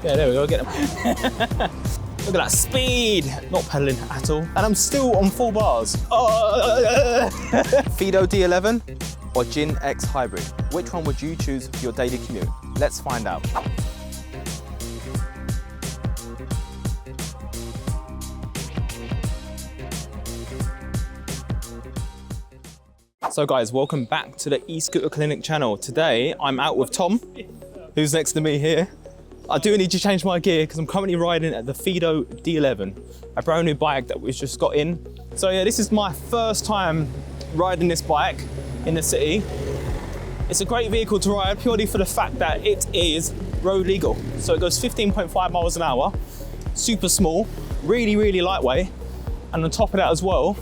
Yeah, there we go, get him. Look at that speed! Not pedaling at all. And I'm still on full bars. Fiido D11 or Gin X Hybrid? Which one would you choose for your daily commute? Let's find out. So guys, welcome back to the Escooter Clinic channel. Today, I'm out with Tom, who's next to me here. I do need to change my gear because I'm currently riding at the Fiido D11, a brand new bike that we've just got in. So yeah, this is my first time riding this bike in the city. It's a great vehicle to ride purely for the fact that it is road legal. So it goes 15.5 miles an hour, super small, really, really lightweight. And on top of that as well,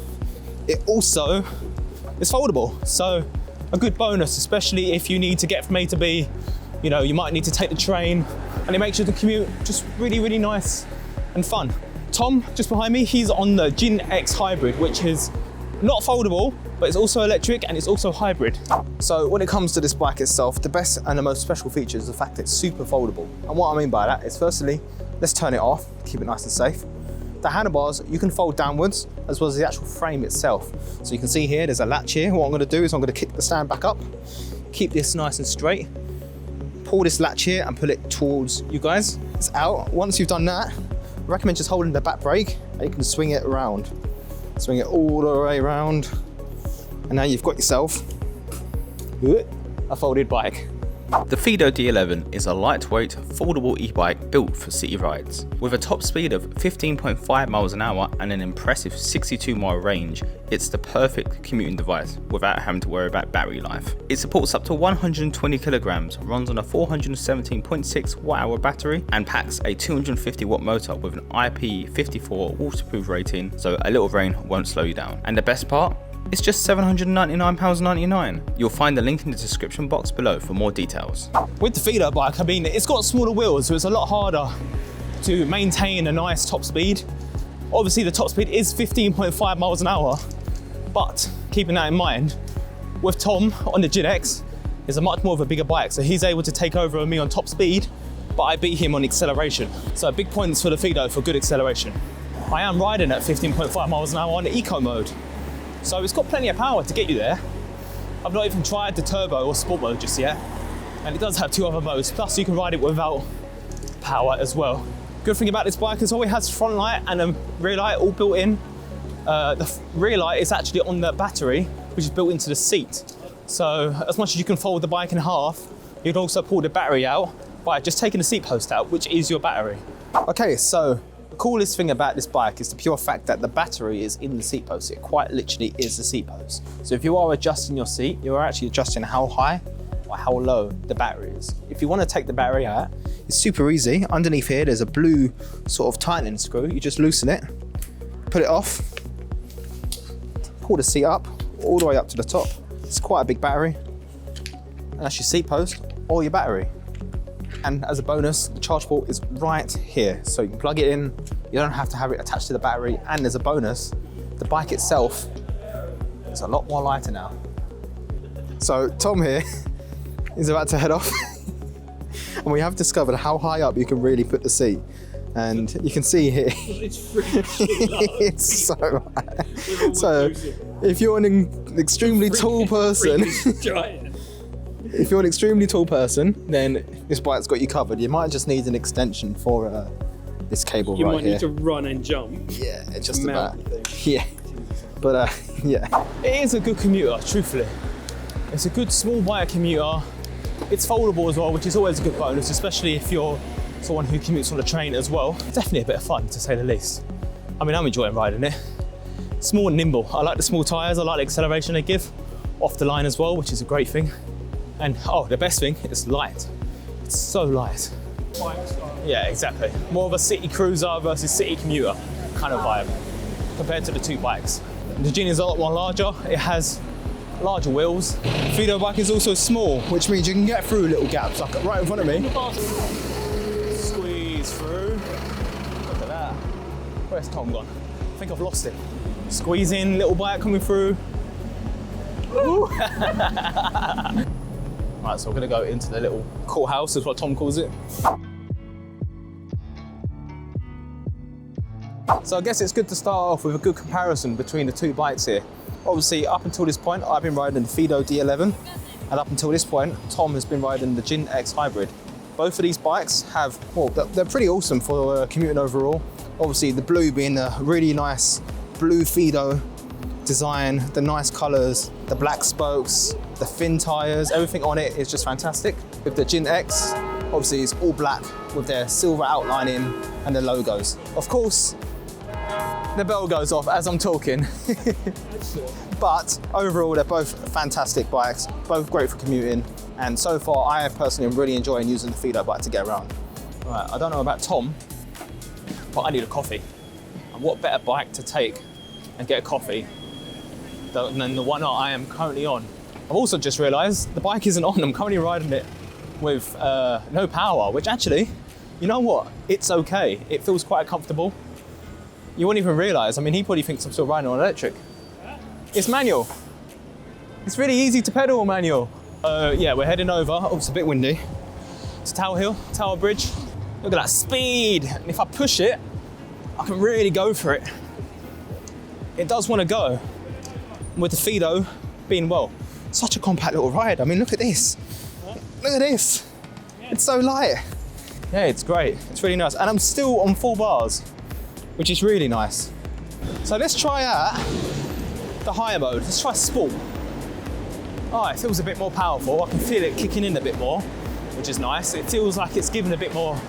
it also is foldable. So a good bonus, especially if you need to get from A to B. You know, you might need to take the train, and it makes the commute just really, really nice and fun. Tom, just behind me, he's on the Gin X Hybrid, which is not foldable, but it's also electric and it's also hybrid. So when it comes to this bike itself, the best and the most special feature is the fact that it's super foldable. And what I mean by that is, firstly, let's turn it off, keep it nice and safe. The handlebars, you can fold downwards, as well as the actual frame itself. So you can see here, there's a latch here. What I'm gonna do is I'm gonna kick the stand back up, keep this nice and straight, pull this latch here and pull it towards you guys. It's out. Once you've done that, I recommend just holding the back brake and you can swing it around. Swing it all the way around. And now you've got yourself a folded bike. The Fiido D11 is a lightweight, foldable e-bike built for city rides. With a top speed of 15.5 miles an hour and an impressive 62-mile range, it's the perfect commuting device without having to worry about battery life. It supports up to 120 kilograms, runs on a 417.6 watt-hour battery, and packs a 250 watt motor with an IP54 waterproof rating, so a little rain won't slow you down. And the best part? It's just £799.99. You'll find the link in the description box below for more details. With the Fiido bike, I mean, it's got smaller wheels, so it's a lot harder to maintain a nice top speed. Obviously, the top speed is 15.5 miles an hour, but keeping that in mind, with Tom on the Gin X, is a much more of a bigger bike, so he's able to take over me on top speed, but I beat him on acceleration. So big points for the Fiido for good acceleration. I am riding at 15.5 miles an hour on eco mode. So it's got plenty of power to get you there. I've not even tried the turbo or sport mode just yet. And it does have two other modes, plus you can ride it without power as well. Good thing about this bike is it always has front light and a rear light all built in. The rear light is actually on the battery, which is built into the seat. So as much as you can fold the bike in half, you can also pull the battery out by just taking the seat post out, which is your battery. Okay, so the coolest thing about this bike is the pure fact that the battery is in the seat post. It quite literally is the seat post. So if you are adjusting your seat, you're actually adjusting how high or how low the battery is. If you want to take the battery out, it's super easy. Underneath here, there's a blue sort of tightening screw. You just loosen it, put it off, pull the seat up, all the way up to the top. It's quite a big battery. And that's your seat post or your battery. And as a bonus, the charge port is right here. So you can plug it in, you don't have to have it attached to the battery. And as a bonus, the bike itself is a lot more lighter now. So Tom here is about to head off. And we have discovered how high up you can really put the seat. And you can see here, it's so high. So if you're an extremely tall person, if you're an extremely tall person, then this bike's got you covered. You might just need an extension for this cable right here. You might need to run and jump. Yeah, just about. Yeah, but yeah. It is a good commuter, truthfully. It's a good small bike commuter. It's foldable as well, which is always a good bonus, especially if you're someone who commutes on the train as well. Definitely a bit of fun, to say the least. I mean, I'm enjoying riding it. Small and nimble. I like the small tyres, I like the acceleration they give off the line as well, which is a great thing. And oh, the best thing, it's light. It's so light. Yeah, exactly. More of a city cruiser versus city commuter kind of vibe compared to the two bikes. The Gin is a lot more larger. It has larger wheels. The Fiido bike is also small, which means you can get through little gaps, like right in front of me. Squeeze through. Look at that. Where's Tom gone? I think I've lost him. Squeeze in, little bike coming through. Right, so we're gonna go into the little courthouse, is what Tom calls it. So I guess it's good to start off with a good comparison between the two bikes here. Obviously, up until this point, I've been riding the Fiido D11, and up until this point, Tom has been riding the Jin X Hybrid. Both of these bikes have, well, they're pretty awesome for commuting overall. Obviously, the blue being a really nice blue Fiido design, the nice colours, the black spokes, the thin tyres, everything on it is just fantastic. With the Jin X, obviously it's all black with their silver outlining and the logos. Of course, the bell goes off as I'm talking. But overall, they're both fantastic bikes, both great for commuting. And so far, I personally am really enjoying using the Fiido bike to get around. Right, I don't know about Tom, but I need a coffee. And what better bike to take and get a coffee than the one I am currently on. I've also just realised the bike isn't on. I'm currently riding it with no power, which actually, you know what? It's okay. It feels quite comfortable. You won't even realise. I mean, he probably thinks I'm still riding on electric. It's manual. It's really easy to pedal manual. Yeah, we're heading over. Oh, it's a bit windy. It's Tower Hill, Tower Bridge. Look at that speed. And if I push it, I can really go for it. It does want to go. With the Fiido being, well, such a compact little ride. I mean, look at this. Look at this. It's so light. Yeah, it's great. It's really nice. And I'm still on full bars, which is really nice. So let's try out the higher mode. Let's try Sport. Oh, it feels a bit more powerful. I can feel it kicking in a bit more, which is nice. It feels like it's giving a bit more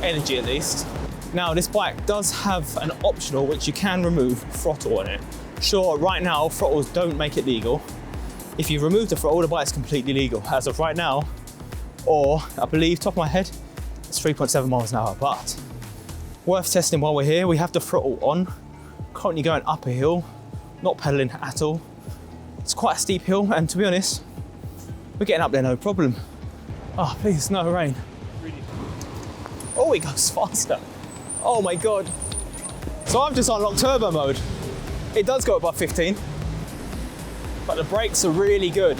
energy at least. Now, this bike does have an optional which you can remove throttle on it. Sure, right now, throttles don't make it legal. If you remove the throttle, the bike's completely legal as of right now. Or, I believe, top of my head, it's 3.7 miles an hour, but worth testing while we're here. We have the throttle on, currently going up a hill, not pedaling at all. It's quite a steep hill, and to be honest, we're getting up there no problem. Oh, please, no rain. Oh, it goes faster. Oh my God. So I've just unlocked turbo mode. It does go above 15, but the brakes are really good,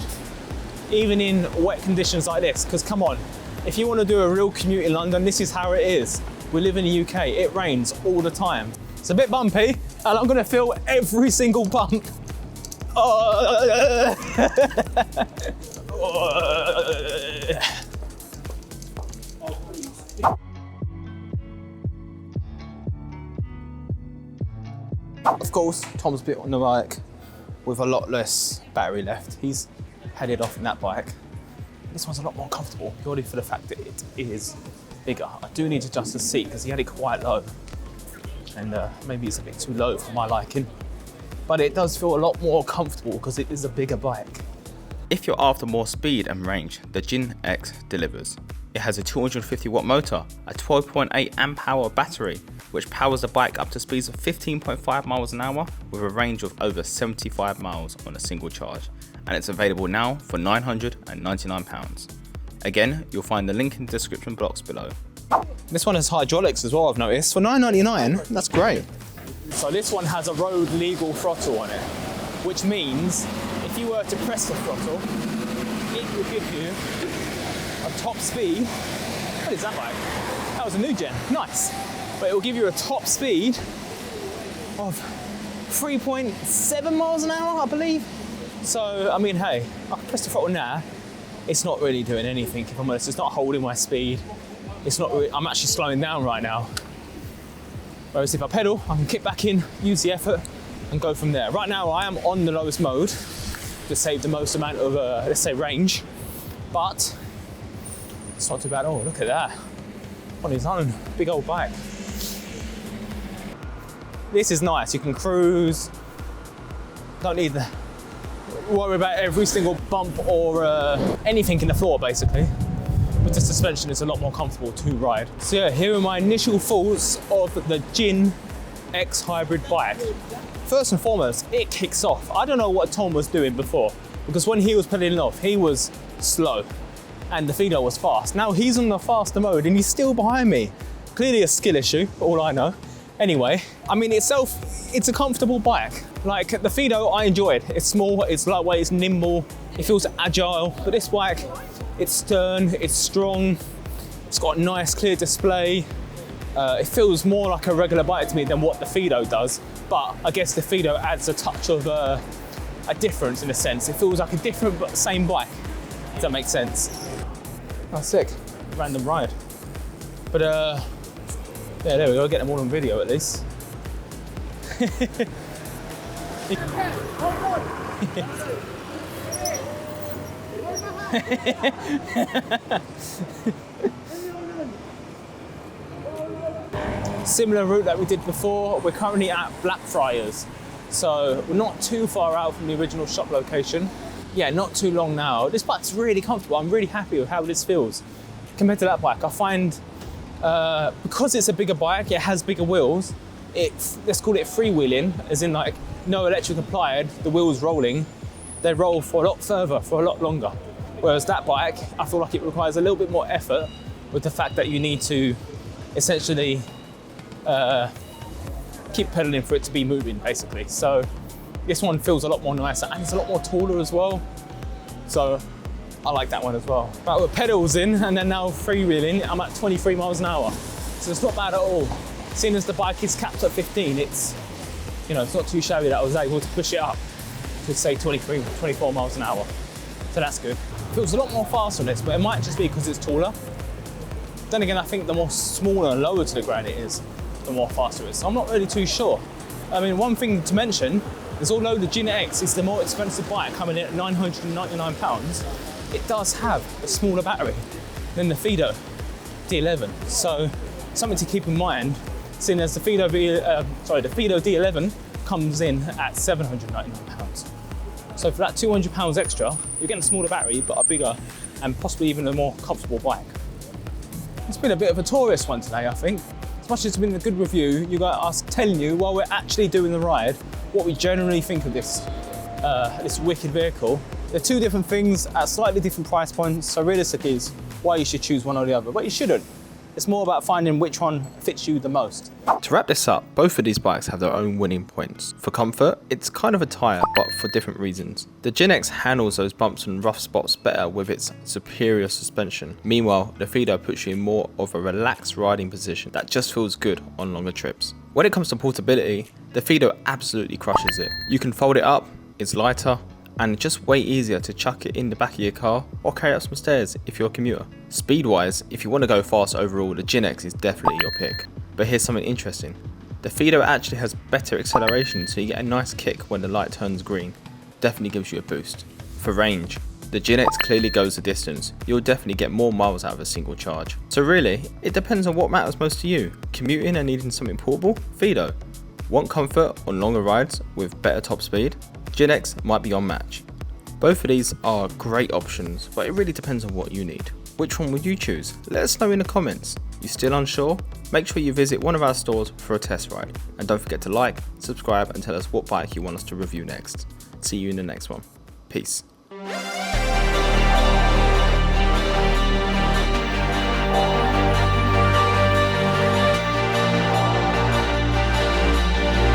even in wet conditions like this, because come on, if you want to do a real commute in London, this is how it is. We live in the UK, it rains all the time. It's a bit bumpy, and I'm gonna feel every single bump. Of course, Tom's bit on the bike with a lot less battery left. He's headed off in that bike. This one's a lot more comfortable, purely for the fact that it is bigger. I do need to adjust the seat because he had it quite low. And maybe it's a bit too low for my liking. But it does feel a lot more comfortable because it is a bigger bike. If you're after more speed and range, the Jin X delivers. It has a 250 watt motor, a 12.8 amp hour battery, which powers the bike up to speeds of 15.5 miles an hour with a range of over 75 miles on a single charge. And it's available now for £999. Again, you'll find the link in the description box below. This one has hydraulics as well, I've noticed. For £9.99, that's great. So this one has a road legal throttle on it, which means if you were to press the throttle, it will give you a top speed. What is that like? That was a new gen, nice. But it will give you a top speed of 3.7 miles an hour, I believe. So, I mean, hey, I can press the throttle now. It's not really doing anything, if I'm honest. It's not holding my speed. It's not really, I'm actually slowing down right now. Whereas if I pedal, I can kick back in, use the effort, and go from there. Right now, I am on the lowest mode to save the most amount of, let's say, range. But it's not too bad. Oh, look at that. On his own, big old bike. This is nice. You can cruise. Don't need to worry about every single bump or anything in the floor, basically. With the suspension, it's a lot more comfortable to ride. So yeah, here are my initial thoughts of the Jin X hybrid bike. First and foremost, it kicks off. I don't know what Tom was doing before, because when he was pedaling off, he was slow and the Fiido was fast. Now he's on the faster mode and he's still behind me. Clearly a skill issue, for all I know. Anyway, I mean itself, it's a comfortable bike. Like the Fiido, I enjoyed. It's small, it's lightweight, it's nimble, it feels agile. But this bike, it's stern, it's strong, it's got a nice clear display. It feels more like a regular bike to me than what the Fiido does, but I guess the Fiido adds a touch of a difference in a sense. It feels like a different but same bike, if that makes sense. Oh, sick. Random ride. But yeah, there we go, get them all on video at least. Similar route that we did before, we're currently at Blackfriars. So we're not too far out from the original shop location. Yeah, not too long now. This bike's really comfortable. I'm really happy with how this feels compared to that bike. I find because it's a bigger bike, it has bigger wheels, let's call it freewheeling, as in like no electric applied, the wheels rolling, they roll for a lot further, for a lot longer. Whereas that bike, I feel like it requires a little bit more effort with the fact that you need to essentially keep pedaling for it to be moving, basically. So this one feels a lot more nicer and it's a lot more taller as well. So I like that one as well. Right, with pedals in and then now freewheeling, I'm at 23 miles an hour. So it's not bad at all. Seeing as the bike is capped at 15, it's, you know, it's not too shabby that I was able to push it up to say 23, 24 miles an hour. So that's good. Feels a lot more fast on this, but it might just be because it's taller. Then again, I think the more smaller and lower to the ground it is, the more faster it is. So I'm not really too sure. I mean, one thing to mention is although the Gen X is the more expensive bike coming in at £999, it does have a smaller battery than the Fiido D11. So something to keep in mind, seeing as the Fiido D11 comes in at £799. So for that £200 extra, you're getting a smaller battery, but a bigger and possibly even a more comfortable bike. It's been a bit of a tourist one today, I think. As much as it's been a good review, you got us telling you while we're actually doing the ride, what we generally think of this, this wicked vehicle. They're two different things at slightly different price points, so realistically is why you should choose one or the other, but you shouldn't. It's more about finding which one fits you the most. To wrap this up, both of these bikes have their own winning points. For comfort, it's kind of a tyre, but for different reasons. The Gen X handles those bumps and rough spots better with its superior suspension. Meanwhile, the Fiido puts you in more of a relaxed riding position that just feels good on longer trips. When it comes to portability, the Fiido absolutely crushes it. You can fold it up, it's lighter, and just way easier to chuck it in the back of your car or carry up some stairs if you're a commuter. Speed wise, if you want to go fast overall, the Gen X is definitely your pick. But here's something interesting. The Fiido actually has better acceleration, so you get a nice kick when the light turns green. Definitely gives you a boost. For range, the Gen X clearly goes the distance. You'll definitely get more miles out of a single charge. So really, it depends on what matters most to you. Commuting and needing something portable? Fiido. Want comfort on longer rides with better top speed? Gen X might be your match. Both of these are great options, but it really depends on what you need. Which one would you choose? Let us know in the comments. You still unsure? Make sure you visit one of our stores for a test ride. And don't forget to like, subscribe and tell us what bike you want us to review next. See you in the next one. Peace.